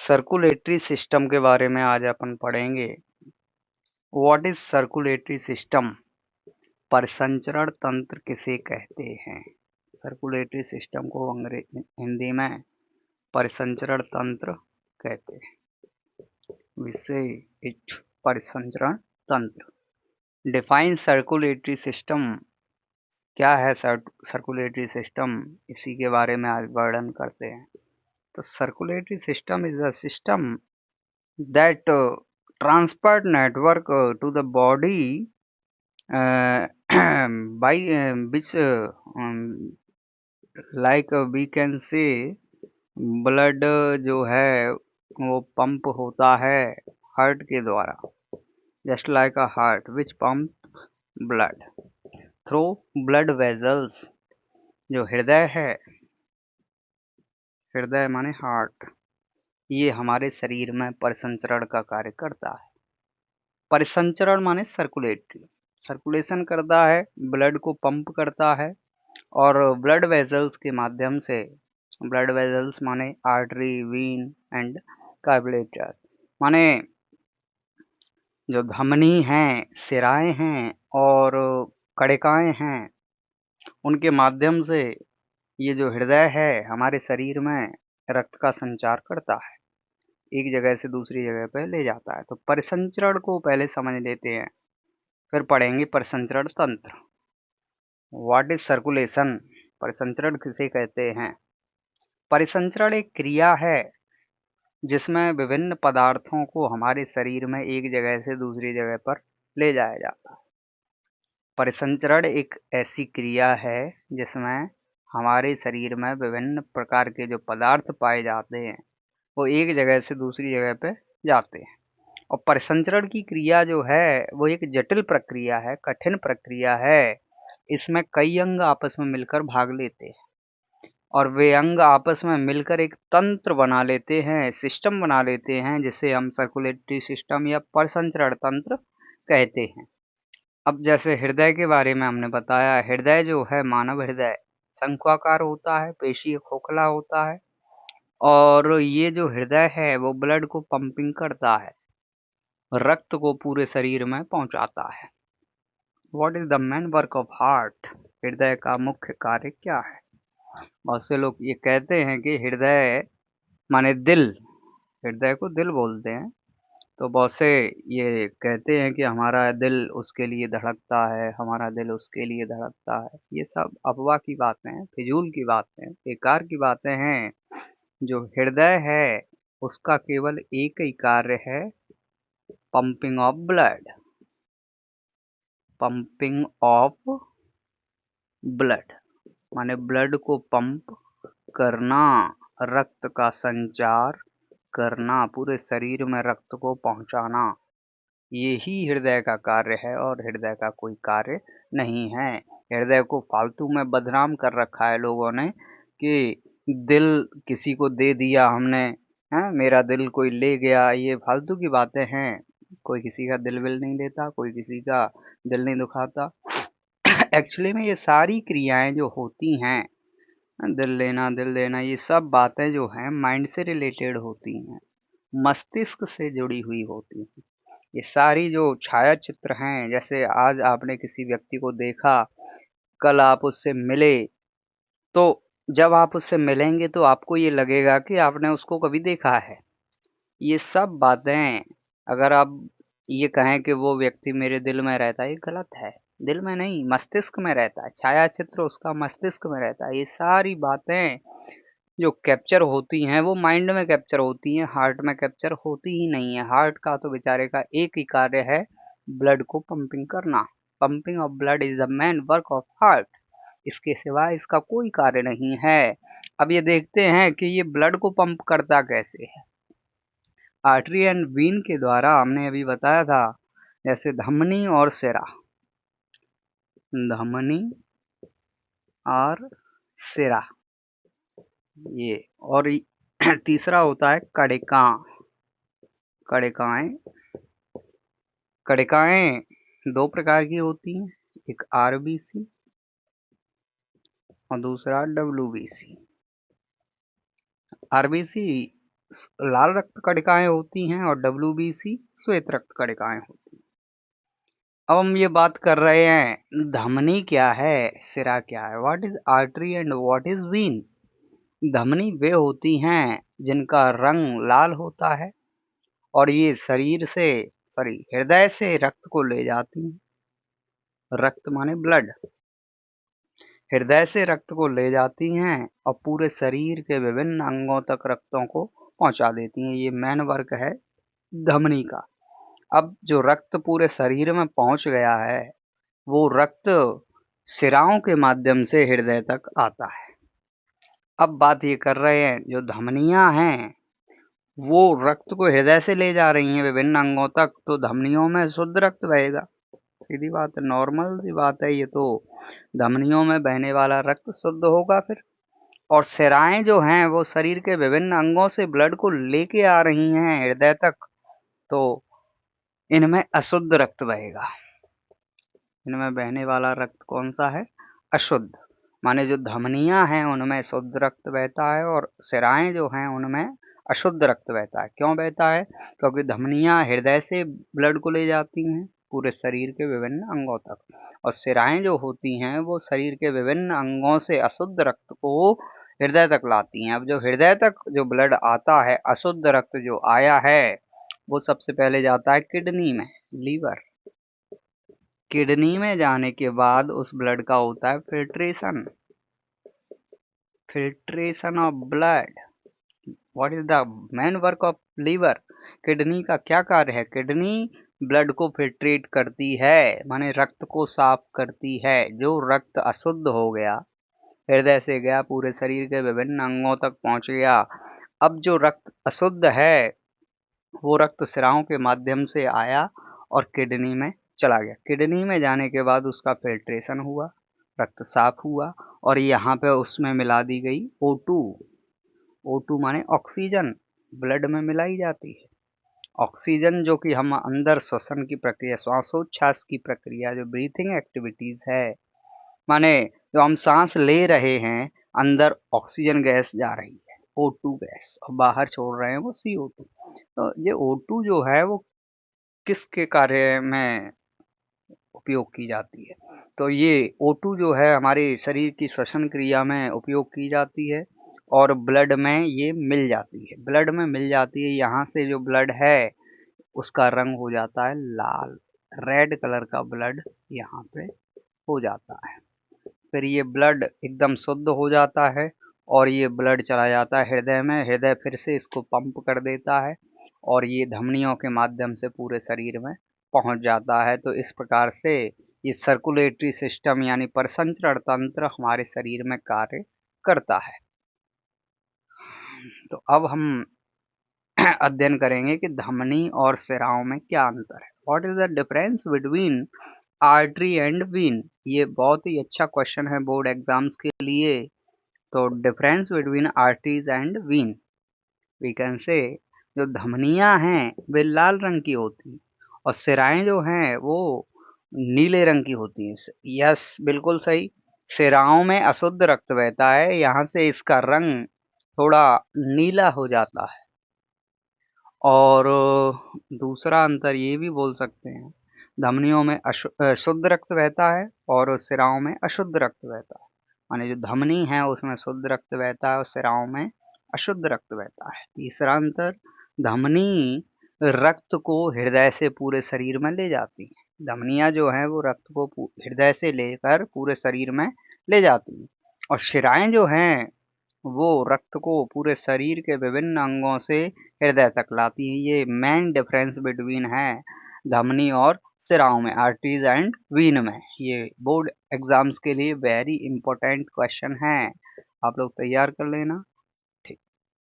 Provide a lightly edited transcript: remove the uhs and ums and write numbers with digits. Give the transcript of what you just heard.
Circulatory system के बारे में आज अपन पढ़ेंगे। What is circulatory system? परिसंचरण तंत्र किसे कहते हैं? सर्कुलेटरी सिस्टम को हिंदी में परिसंचरण तंत्र कहते हैं। विषय इट परिसंचरण तंत्र। Define circulatory system. क्या है सर्कुलेटरी सिस्टम? इसी के बारे में आज वर्णन करते हैं। तो circulatory system is a system that transport network to the body uh, by which like we can say blood जो है वो पंप होता है हार्ट के द्वारा। Just like a heart which pump blood through blood vessels. जो हृदय है, हृदय माने हार्ट, ये हमारे शरीर में परिसंचरण का कार्य करता है। परिसंचरण माने सर्कुलेटरी, सर्कुलेशन करता है, ब्लड को पंप करता है और ब्लड वेजल्स के माध्यम से, ब्लड वेजल्स माने आर्टरी, वीन एंड कैपिलरी, माने जो धमनी हैं, सिराएं हैं और कड़िकाएं हैं, उनके माध्यम से ये जो हृदय है हमारे शरीर में रक्त का संचार करता है, एक जगह से दूसरी जगह पर ले जाता है। तो परिसंचरण को पहले समझ लेते हैं, फिर पढ़ेंगे परिसंचरण तंत्र। What is circulation? परिसंचरण किसे कहते हैं? परिसंचरण एक क्रिया है जिसमें विभिन्न पदार्थों को हमारे शरीर में एक जगह से दूसरी जगह पर ले जाया जाता है। परिसंचरण एक ऐसी क्रिया है जिसमें हमारे शरीर में विभिन्न प्रकार के जो पदार्थ पाए जाते हैं वो एक जगह से दूसरी जगह पे जाते हैं। और परिसंचरण की क्रिया जो है वो एक जटिल प्रक्रिया है, कठिन प्रक्रिया है। इसमें कई अंग आपस में मिलकर भाग लेते हैं और वे अंग आपस में मिलकर एक तंत्र बना लेते हैं, सिस्टम बना लेते हैं, जिसे हम सर्कुलेटरी सिस्टम या परिसंचरण तंत्र कहते हैं। अब जैसे हृदय के बारे में हमने बताया, हृदय जो है, मानव हृदय शंक्वाकार होता है, पेशीय खोखला होता है और ये जो हृदय है वो ब्लड को पंपिंग करता है, रक्त को पूरे शरीर में पहुंचाता है। What is the main work of heart? हृदय का मुख्य कार्य क्या है? बहुत से लोग ये कहते हैं कि हृदय माने दिल, हृदय को दिल बोलते हैं। तो बहुत से ये कहते हैं कि हमारा दिल उसके लिए धड़कता है, हमारा दिल उसके लिए धड़कता है। ये सब अफवाह की बातें हैं, फिजूल की बातें, बेकार की बातें हैं। जो हृदय है उसका केवल एक ही कार्य है, pumping of blood, pumping of blood माने ब्लड को पंप करना, रक्त का संचार करना, पूरे शरीर में रक्त को पहुंचाना, यही हृदय का कार्य है और हृदय का कोई कार्य नहीं है। हृदय को फालतू में बदनाम कर रखा है लोगों ने कि दिल किसी को दे दिया हमने, है मेरा दिल कोई ले गया। ये फालतू की बातें हैं। कोई किसी का दिल विल नहीं लेता, कोई किसी का दिल नहीं दुखाता। एक्चुअली में ये सारी क्रियाएं जो होती हैं, दिल लेना, ये सब बातें जो हैं माइंड से रिलेटेड होती हैं, मस्तिष्क से जुड़ी हुई होती हैं। ये सारी जो छाया चित्र हैं, जैसे आज आपने किसी व्यक्ति को देखा, कल आप उससे मिले, तो जब आप उससे मिलेंगे तो आपको ये लगेगा कि आपने उसको कभी देखा है। ये सब बातें, अगर आप ये कहें कि वो व्यक्ति मेरे दिल में रहता है, ये गलत है। दिल में नहीं, मस्तिष्क में रहता है। छाया चित्र उसका मस्तिष्क में रहता है। ये सारी बातें जो कैप्चर होती हैं वो माइंड में कैप्चर होती हैं, हार्ट में कैप्चर होती ही नहीं है। हार्ट का तो बेचारे का एक ही कार्य है, ब्लड को पंपिंग करना। Pumping of blood is the main work of heart. इसके सिवा इसका कोई कार्य नहीं है। अब ये देखते हैं कि ये ब्लड को पंप करता कैसे है। आर्टरी एंड वीन के द्वारा, हमने अभी बताया था, जैसे धमनी और सिरा, धमनी और सिरा ये, और तीसरा होता है कड़िका, कड़िकाएं। कड़िकाएं दो प्रकार की होती हैं, एक आरबीसी और दूसरा डब्ल्यूबीसी। आरबीसी लाल रक्त कणिकाएं होती हैं और WBC श्वेत रक्त कणिकाएं होती हैं। अब हम ये बात कर रहे हैं धमनी क्या है, सिरा क्या है। What is artery and what is vein. धमनी वे होती हैं जिनका रंग लाल होता है और ये शरीर से सॉरी हृदय से रक्त को ले जाती हैं। रक्त माने ब्लड, हृदय से रक्त को ले जाती हैं और पूरे शरीर के विभिन्न अंगों तक रक्तों को पहुंचा देती हैं। ये मेन वर्क है धमनी का। अब जो रक्त पूरे शरीर में पहुंच गया है वो रक्त सिराओं के माध्यम से हृदय तक आता है। अब बात ये कर रहे हैं जो धमनियां हैं वो रक्त को हृदय से ले जा रही हैं विभिन्न अंगों तक, तो धमनियों में शुद्ध रक्त बहेगा। सीधी बात है, नॉर्मल सी बात है ये तो। धमनियों में बहने वाला रक्त शुद्ध होगा फिर। और सिराएं जो हैं वो शरीर के विभिन्न अंगों से ब्लड को लेके आ रही हैं हृदय तक, तो इनमें अशुद्ध रक्त बहेगा। इनमें बहने वाला रक्त कौन सा है, अशुद्ध। माने जो धमनियां हैं उनमें शुद्ध रक्त बहता है और सिराएं जो हैं उनमें अशुद्ध रक्त बहता है। क्यों बहता है, क्योंकि धमनियां हृदय से ब्लड को ले जाती हैं पूरे शरीर के विभिन्न अंगों तक और सिराएं जो होती हैं वो शरीर के विभिन्न अंगों से अशुद्ध रक्त को हृदय तक लाती हैं। अब जो हृदय तक जो ब्लड आता है, अशुद्ध रक्त जो आया है, वो सबसे पहले जाता है किडनी में, लीवर। किडनी में जाने के बाद उस ब्लड का होता है filtration, filtration of blood. What is the main work of liver. Kidney का क्या कार्य है, किडनी ब्लड को फिल्ट्रेट करती है, माने रक्त को साफ करती है। जो रक्त अशुद्ध हो गया, हृदय से गया पूरे शरीर के विभिन्न अंगों तक पहुंच गया। अब जो रक्त अशुद्ध है वो रक्त सिराओं के माध्यम से आया और किडनी में चला गया। किडनी में जाने के बाद उसका फिल्ट्रेशन हुआ, रक्त साफ हुआ और यहाँ पे उसमें मिला दी गई O2। O2 माने ऑक्सीजन, ब्लड में मिलाई जाती है ऑक्सीजन, जो कि हम अंदर श्वसन की प्रक्रिया, श्वासोच्छ्वास की प्रक्रिया, जो ब्रीथिंग एक्टिविटीज है, माने जो हम सांस ले रहे हैं अंदर ऑक्सीजन गैस जा रही है, O2 गैस, और बाहर छोड़ रहे हैं वो CO2। तो ये O2 जो है वो किसके कार्य में उपयोग की जाती है, तो ये O2 जो है हमारे शरीर की श्वसन क्रिया में उपयोग की जाती है और ब्लड में ये मिल जाती है, ब्लड में मिल जाती है। यहाँ से जो ब्लड है उसका रंग हो जाता है लाल, रेड कलर का ब्लड यहाँ पे हो जाता है। फिर ये ब्लड एकदम शुद्ध हो जाता है और ये ब्लड चला जाता है हृदय में, हृदय फिर से इसको पंप कर देता है और ये धमनियों के माध्यम से पूरे शरीर में पहुंच जाता है। तो इस प्रकार से ये सर्कुलेटरी सिस्टम यानी परिसंचरण तंत्र हमारे शरीर में कार्य करता है। तो अब हम अध्ययन करेंगे कि धमनी और सिराओं में क्या अंतर है। What is the difference between artery and vein. ये बहुत ही अच्छा क्वेश्चन है बोर्ड एग्जाम्स के लिए। तो difference between arteries and vein, we can say जो धमनियां हैं वे लाल रंग की होती हैं और सिराएं जो हैं वो नीले रंग की होती हैं। यस, बिल्कुल सही। सिराओं में अशुद्ध रक्त बहता है, यहाँ से इसका रंग थोड़ा नीला हो जाता है। और दूसरा अंतर ये भी बोल सकते हैं, धमनियों में शुद्ध रक्त बहता है और सिराओं में अशुद्ध रक्त बहता है। माने जो धमनी है उसमें शुद्ध रक्त बहता है और सिराओं में अशुद्ध रक्त बहता है। तीसरा अंतर, धमनी रक्त को हृदय से पूरे शरीर में ले जाती है। धमनियां जो है वो रक्त को हृदय से लेकर पूरे शरीर में ले जाती हैं और शिराएं जो हैं वो रक्त को पूरे शरीर के विभिन्न अंगों से हृदय तक लाती है। ये मेन डिफरेंस बिटवीन है धमनी और सिराओं में, आर्टरीज एंड वीन में। ये बोर्ड एग्जाम्स के लिए वेरी इंपॉर्टेंट क्वेश्चन है, आप लोग तैयार कर लेना।